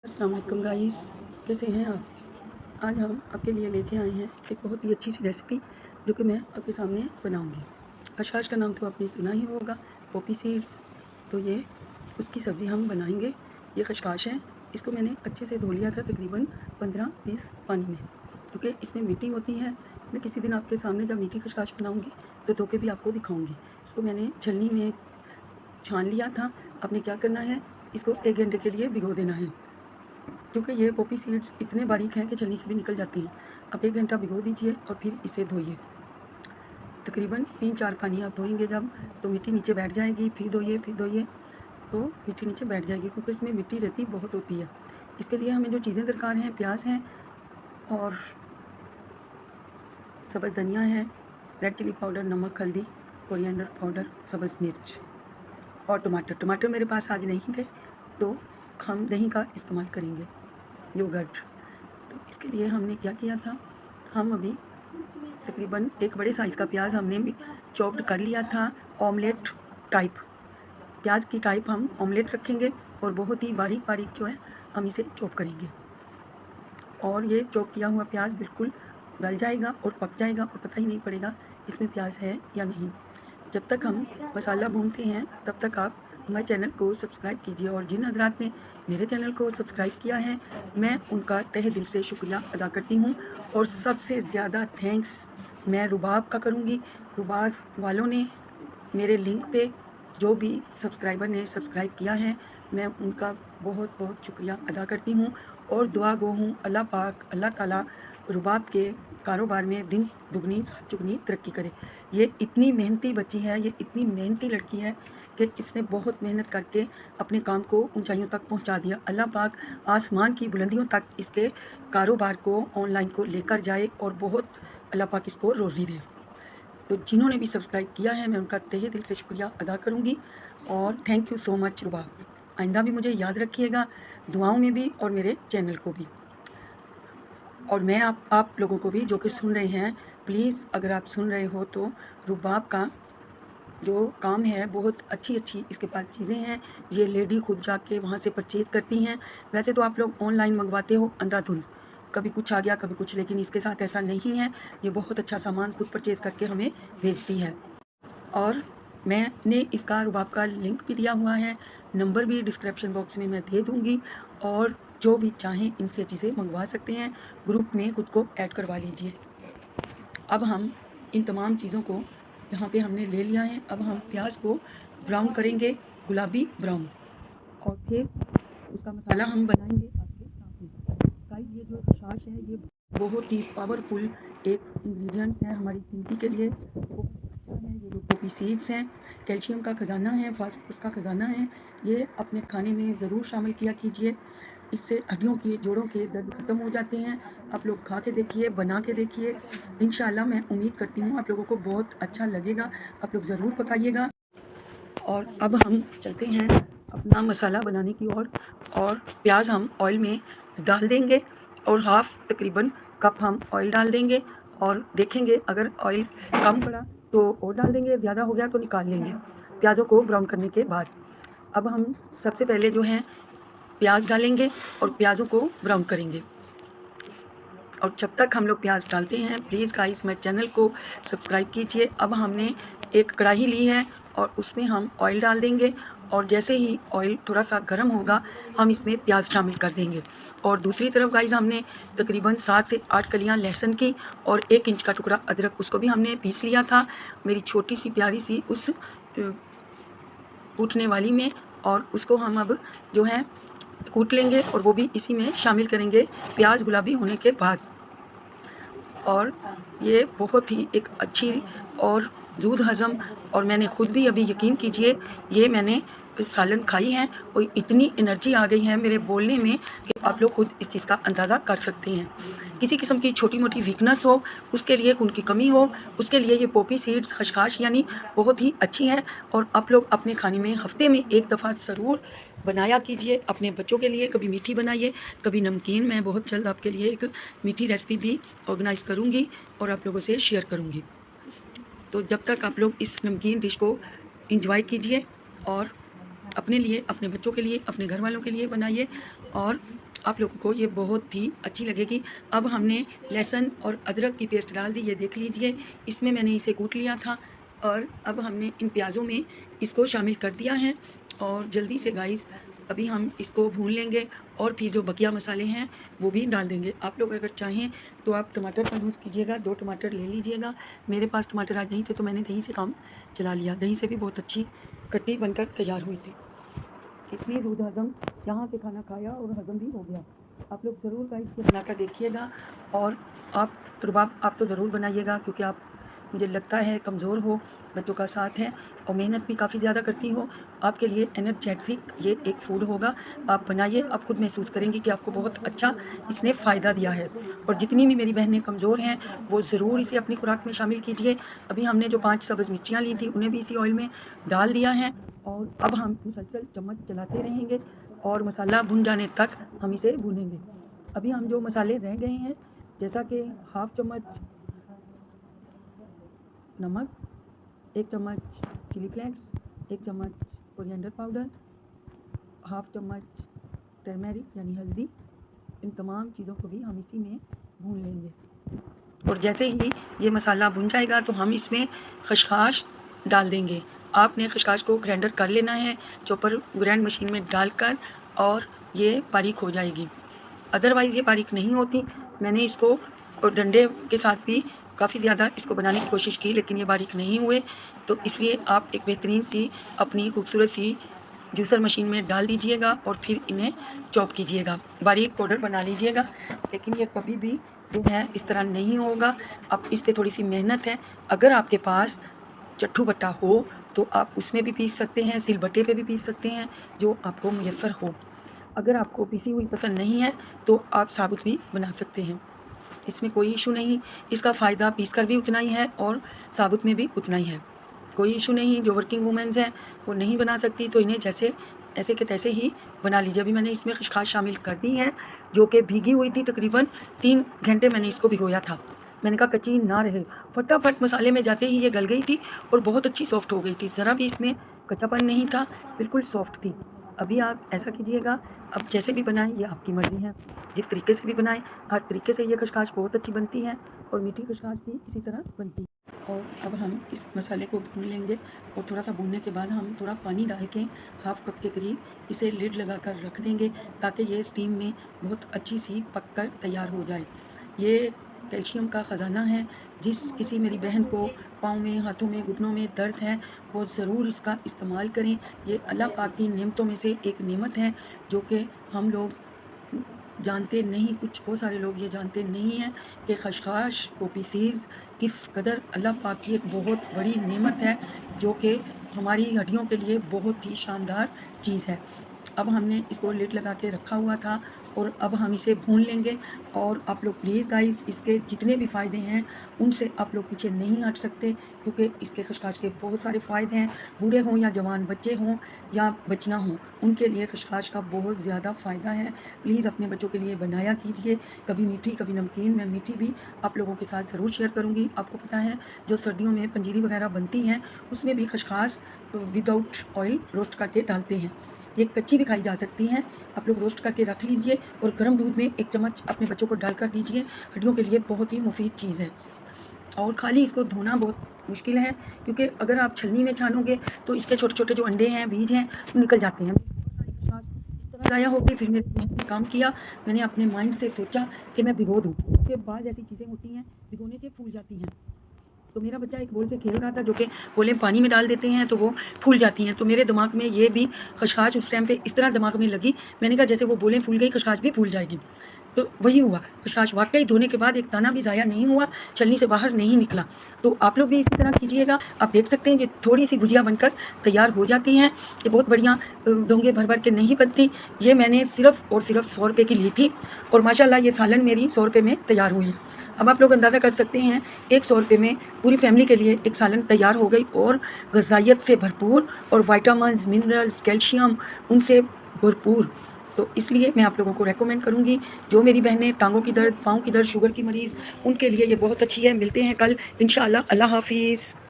अस्सलाम वालेकुम गाइस, कैसे हैं आप। आज हम आपके लिए लेके आए हैं एक बहुत ही अच्छी सी रेसिपी जो कि मैं आपके सामने बनाऊंगी। खशखाश का नाम तो आपने सुना ही होगा, पोपी सीड्स। तो ये उसकी सब्ज़ी हम बनाएंगे। ये खशखाश है, इसको मैंने अच्छे से धो लिया था तकरीबन 15-20 पानी में, क्योंकि इसमें मिट्टी होती है। मैं किसी दिन आपके सामने जब मीठी खशखाश बनाऊँगी तो धो के भी आपको दिखाऊँगी। इसको मैंने छलनी में छान लिया था। आपने क्या करना है, इसको 1 घंटे के लिए भिगो देना है, क्योंकि ये पोपी सीड्स इतने बारीक हैं कि छलनी से भी निकल जाती हैं। आप 1 घंटा भिगो दीजिए और फिर इसे धोइए। तकरीबन 3-4 पानी आप धोएंगे जब, तो मिट्टी नीचे बैठ जाएगी। फिर धोइए तो मिट्टी नीचे बैठ जाएगी, क्योंकि इसमें मिट्टी रहती बहुत होती है। इसके लिए हमें जो चीज़ें दरकार हैं, प्याज हैं और सब्ज़ धनिया है, रेड चिली पाउडर, नमक, हल्दी, कोरिएंडर पाउडर, सब्ज़ मिर्च और टमाटर मेरे पास आज नहीं थे, तो हम दही का इस्तेमाल करेंगे, योगर्ट। तो इसके लिए हमने क्या किया था, हम अभी तकरीबन एक बड़े साइज़ का प्याज हमने भी चॉप्ड कर लिया था। ऑमलेट टाइप प्याज की टाइप हम ऑमलेट रखेंगे और बहुत ही बारीक बारीक जो है हम इसे चॉप करेंगे। और ये चॉप किया हुआ प्याज बिल्कुल गल जाएगा और पक जाएगा और पता ही नहीं पड़ेगा इसमें प्याज है या नहीं। जब तक हम मसाला भूनते हैं तब तक आप हमारे चैनल को सब्सक्राइब कीजिए, और जिन हजरात ने मेरे चैनल को सब्सक्राइब किया है मैं उनका तहे दिल से शुक्रिया अदा करती हूँ। और सबसे ज़्यादा थैंक्स मैं रुबाब का करूँगी। रुबाब वालों ने मेरे लिंक पे जो भी सब्सक्राइबर ने सब्सक्राइब किया है, मैं उनका बहुत बहुत शुक्रिया अदा करती हूँ और दुआ गो हूँ अल्लाह पाक, अल्लाह ताला रुबाब के कारोबार में दिन दुगनी रात चुगनी तरक्की करे। ये इतनी मेहनती बच्ची है, ये इतनी मेहनती लड़की है कि इसने बहुत मेहनत करके अपने काम को ऊंचाइयों तक पहुंचा दिया। अल्लाह पाक आसमान की बुलंदियों तक इसके कारोबार को, ऑनलाइन को लेकर जाए और बहुत अल्लाह पाक इसको रोज़ी दे। तो जिन्होंने भी सब्सक्राइब किया है मैं उनका तहे दिल से शुक्रिया अदा करूँगी और थैंक यू सो मच रुबाब। आइंदा भी मुझे याद रखिएगा, दुआओं में भी और मेरे चैनल को भी। और मैं आप लोगों को भी जो कि सुन रहे हैं, प्लीज़ अगर आप सुन रहे हो तो रुबाब का जो काम है बहुत अच्छी अच्छी इसके पास चीज़ें हैं। ये लेडी खुद जाके वहाँ से परचेज़ करती हैं। वैसे तो आप लोग ऑनलाइन मंगवाते हो अंधाधुंध, कभी कुछ आ गया कभी कुछ, लेकिन इसके साथ ऐसा नहीं है। ये बहुत अच्छा सामान खुद परचेज़ करके हमें भेजती है। और मैंने इसका रुबाब का लिंक भी दिया हुआ है, नंबर भी डिस्क्रिप्शन बॉक्स में मैं दे दूँगी, और जो भी चाहें इनसे चीज़ें मंगवा सकते हैं। ग्रुप में खुद को ऐड करवा लीजिए। अब हम इन तमाम चीज़ों को यहाँ पे हमने ले लिया है। अब हम प्याज को ब्राउन करेंगे, गुलाबी ब्राउन, और फिर उसका मसाला हम बनाएंगे आपके सामने। गाइस, ये जो छाछ है ये बहुत ही पावरफुल एक इंग्रेडिएंट्स है हमारी ज़िंदगी के लिए। बहुत अच्छा है। ये जो पोपी सीड्स हैं कैल्शियम का ख़जाना है, फास्फोरस का ख़जाना है। ये अपने खाने में ज़रूर शामिल किया कीजिए। इससे हड्डियों के, जोड़ों के दर्द ख़त्म हो जाते हैं। आप लोग खा के देखिए, बना के देखिए, इंशाल्लाह मैं उम्मीद करती हूँ आप लोगों को बहुत अच्छा लगेगा। आप लोग ज़रूर पकाइएगा। और अब हम चलते हैं अपना मसाला बनाने की ओर, और प्याज हम ऑयल में डाल देंगे और हाफ़ तकरीबन कप हम ऑयल डाल देंगे, और देखेंगे अगर ऑयल कम पड़ा तो और डाल देंगे, ज़्यादा हो गया तो निकाल लेंगे प्याज़ों को ब्राउन करने के बाद। अब हम सबसे पहले जो है प्याज डालेंगे और प्याज़ों को ब्राउन करेंगे। और जब तक हम लोग प्याज डालते हैं, प्लीज़ गाइस मेरे चैनल को सब्सक्राइब कीजिए। अब हमने एक कढ़ाई ली है और उसमें हम ऑयल डाल देंगे, और जैसे ही ऑयल थोड़ा सा गर्म होगा हम इसमें प्याज शामिल कर देंगे। और दूसरी तरफ गाइस हमने तकरीबन 7 से 8 कलियां लहसुन की और 1 इंच का टुकड़ा अदरक, उसको भी हमने पीस लिया था मेरी छोटी सी प्यारी सी उस कूटने वाली में, और उसको हम अब जो है कूट लेंगे और वो भी इसी में शामिल करेंगे प्याज गुलाबी होने के बाद। और ये बहुत ही एक अच्छी और दूध हज़म, और मैंने ख़ुद भी अभी यकीन कीजिए ये मैंने सालन खाई है और इतनी एनर्जी आ गई है मेरे बोलने में कि आप लोग खुद इस चीज़ का अंदाज़ा कर सकते हैं। किसी किस्म की छोटी मोटी वीकनेस हो, उसके लिए, खून की कमी हो, उसके लिए ये पोपी सीड्स खशखाश यानी बहुत ही अच्छी है। और आप लोग अपने खाने में हफ्ते में एक दफ़ा ज़रूर बनाया कीजिए अपने बच्चों के लिए। कभी मीठी बनाइए, कभी नमकीन। मैं बहुत जल्द आपके लिए एक मीठी रेसिपी भी ऑर्गेनाइज़ करूँगी और आप लोगों से शेयर करूँगी। तो जब तक आप लोग इस नमकीन डिश को इंजॉय कीजिए और अपने लिए, अपने बच्चों के लिए, अपने घर वालों के लिए बनाइए, और आप लोगों को ये बहुत ही अच्छी लगेगी। अब हमने लहसुन और अदरक की पेस्ट डाल दी, ये देख लीजिए। इसमें मैंने इसे कूट लिया था और अब हमने इन प्याज़ों में इसको शामिल कर दिया है और जल्दी से गाइस अभी हम इसको भून लेंगे और फिर जो बकिया मसाले हैं वो भी डाल देंगे। आप लोग अगर चाहें तो आप टमाटर का यूज़ कीजिएगा, 2 टमाटर ले लीजिएगा। मेरे पास टमाटर आज नहीं थे तो मैंने दही से काम चला लिया। दही से भी बहुत अच्छी कट्टी बनकर तैयार हुई थी। इतनी दूध हज़म, यहाँ से खाना खाया और हज़म भी हो गया। आप लोग ज़रूर गाइस इसको बनाकर देखिएगा और आप रुबाब आप तो ज़रूर बनाइएगा, क्योंकि आप मुझे लगता है कमज़ोर हो, बच्चों का साथ है और मेहनत भी काफ़ी ज़्यादा करती हो। आपके लिए एनर्जेटिक ये एक फूड होगा। आप बनाइए, आप खुद महसूस करेंगे कि आपको बहुत अच्छा इसने फ़ायदा दिया है। और जितनी भी मेरी बहनें कमज़ोर हैं वो ज़रूर इसे अपनी खुराक में शामिल कीजिए। अभी हमने जो 5 सब्ज़ मिर्चियाँ ली थी उन्हें भी इसी ऑयल में डाल दिया है और अब हम मुसलसल चम्मच चलाते रहेंगे और मसाला भुन जाने तक हम इसे भूनेंगे। अभी हम जो मसाले रह गए हैं, जैसा कि हाफ़ चम्मच नमक, 1 चम्मच चिली फ्लेक्स, 1 चम्मच कोरिएंडर पाउडर, हाफ़ चम्मच टर्मेरिक यानी हल्दी, इन तमाम चीज़ों को भी हम इसी में भून लेंगे। और जैसे ही ये मसाला भुन जाएगा तो हम इसमें खसखस डाल देंगे। आपने खसखस को ग्राइंडर कर लेना है, चॉपर ग्राइंड मशीन में डालकर, और ये बारीक हो जाएगी। अदरवाइज़ ये बारीक नहीं होती। मैंने इसको डंडे के साथ भी काफ़ी ज़्यादा इसको बनाने की कोशिश की, लेकिन ये बारीक नहीं हुए। तो इसलिए आप एक बेहतरीन सी अपनी खूबसूरत सी जूसर मशीन में डाल दीजिएगा और फिर इन्हें चॉप कीजिएगा, बारीक पाउडर बना लीजिएगा। लेकिन ये कभी भी जो है इस तरह नहीं होगा। अब इस पर थोड़ी सी मेहनत है। अगर आपके पास चट्टू बट्टा हो तो आप उसमें भी पीस सकते हैं, सिलबट्टे पे भी पीस सकते हैं, जो आपको मुयस्सर हो। अगर आपको पीसी हुई पसंद नहीं है तो आप साबुत भी बना सकते हैं, इसमें कोई इशू नहीं। इसका फ़ायदा पीस कर भी उतना ही है और साबुत में भी उतना ही है, कोई इशू नहीं। जो वर्किंग वूमेंस हैं वो नहीं बना सकती तो इन्हें जैसे ऐसे के तैसे ही बना लीजिए। अभी मैंने इसमें खसखस शामिल कर दी है, जो कि भीगी हुई थी। तकरीबन 3 घंटे मैंने इसको भिगोया था। मैंने कहा कच्ची ना रहे, फटाफट मसाले में जाते ही ये गल गई थी और बहुत अच्छी सॉफ्ट हो गई थी। ज़रा भी इसमें कच्चापन नहीं था, बिल्कुल सॉफ्ट थी। अभी आप ऐसा कीजिएगा, अब जैसे भी बनाएं ये आपकी मर्ज़ी है, जिस तरीके से भी बनाएं, हर तरीके से ये खसखस बहुत अच्छी बनती है और मीठी खसखस भी इसी तरह बनती है। और अब हम इस मसाले को भून लेंगे और थोड़ा सा भूनने के बाद हम थोड़ा पानी डाल के हाफ़ कप के करीब इसे लिड लगा कर रख देंगे, ताकि ये स्टीम में बहुत अच्छी सी पक कर तैयार हो जाए। ये कैल्शियम का ख़जाना है। जिस किसी मेरी बहन को पाँव में, हाथों में, घुटनों में दर्द है वो ज़रूर इसका इस्तेमाल करें। ये अल्लाह पाक की नेमतों में से एक नेमत है, जो कि हम लोग जानते नहीं। कुछ बहुत सारे लोग ये जानते नहीं हैं कि खसखस, पोपी सीड्स किस कदर अल्लाह पाक की एक बहुत बड़ी नेमत है, जो कि हमारी हड्डियों के लिए बहुत ही शानदार चीज़ है। अब हमने इसको लिड लगा के रखा हुआ था और अब हम इसे भून लेंगे। और आप लोग प्लीज़ गाइस, इसके जितने भी फ़ायदे हैं उनसे आप लोग पीछे नहीं हट सकते, क्योंकि इसके खसखस के बहुत सारे फ़ायदे हैं। बूढ़े हों या जवान बच्चे हों या बच्चियाँ हों, उनके लिए खसखस का बहुत ज़्यादा फ़ायदा है। प्लीज़ अपने बच्चों के लिए बनाया कीजिए, कभी मीठी कभी नमकीन। मैं मीठी भी आप लोगों के साथ ज़रूर शेयर करूँगी। आपको पता है जो सर्दियों में पंजीरी वगैरह बनती हैं उसमें भी खसखस विदाउट ऑयल रोस्ट करके डालते हैं। ये कच्ची भी खाई जा सकती हैं। आप लोग रोस्ट करके रख लीजिए और गर्म दूध में 1 चम्मच अपने बच्चों को डालकर दीजिए। हड्डियों के लिए बहुत ही मुफीद चीज़ है। और खाली इसको धोना बहुत मुश्किल है, क्योंकि अगर आप छलनी में छानोगे तो इसके छोटे छोटे जो अंडे हैं, बीज हैं, वो निकल जाते हैं। इस तरह ज़ाया हो गई। फिर मेरे बहन ने काम किया, मैंने अपने माइंड से सोचा कि मैं भिगो दूँ। उसके बाद ऐसी चीज़ें होती हैं भिगोने से फूल जाती हैं। तो मेरा बच्चा एक बोल से खेल रहा था, जो कि बोलें पानी में डाल देते हैं तो वो फूल जाती हैं। तो मेरे दिमाग में ये भी खसखस उस टाइम पे इस तरह दिमाग में लगी। मैंने कहा जैसे वो बोलें फूल गई, खसखस भी फूल जाएगी। तो वही हुआ। खसखस वाकई धोने के बाद एक दाना भी ज़ाया नहीं हुआ, छलनी से बाहर नहीं निकला। तो आप लोग भी इसी तरह कीजिएगा। आप देख सकते हैं कि थोड़ी सी भुजिया बनकर तैयार हो जाती हैं। ये बहुत बढ़िया डोंगे भर भर के नहीं बनती। ये मैंने सिर्फ़ और सिर्फ 100 रुपये की ली थी और माशाल्लाह ये सालन मेरी 100 रुपये में तैयार हुई है। अब आप लोग अंदाज़ा कर सकते हैं 100 रुपये में पूरी फैमिली के लिए एक सालन तैयार हो गई, और ग़िज़ाइयत से भरपूर और विटामिन्स, मिनरल्स, कैल्शियम उनसे भरपूर। तो इसलिए मैं आप लोगों को रेकमेंड करूँगी, जो मेरी बहनें टांगों की दर्द, पाँव की दर्द, शुगर की मरीज़, उनके लिए ये बहुत अच्छी है। मिलते हैं कल इंशाअल्लाह। अल्लाह हाफ़िज़।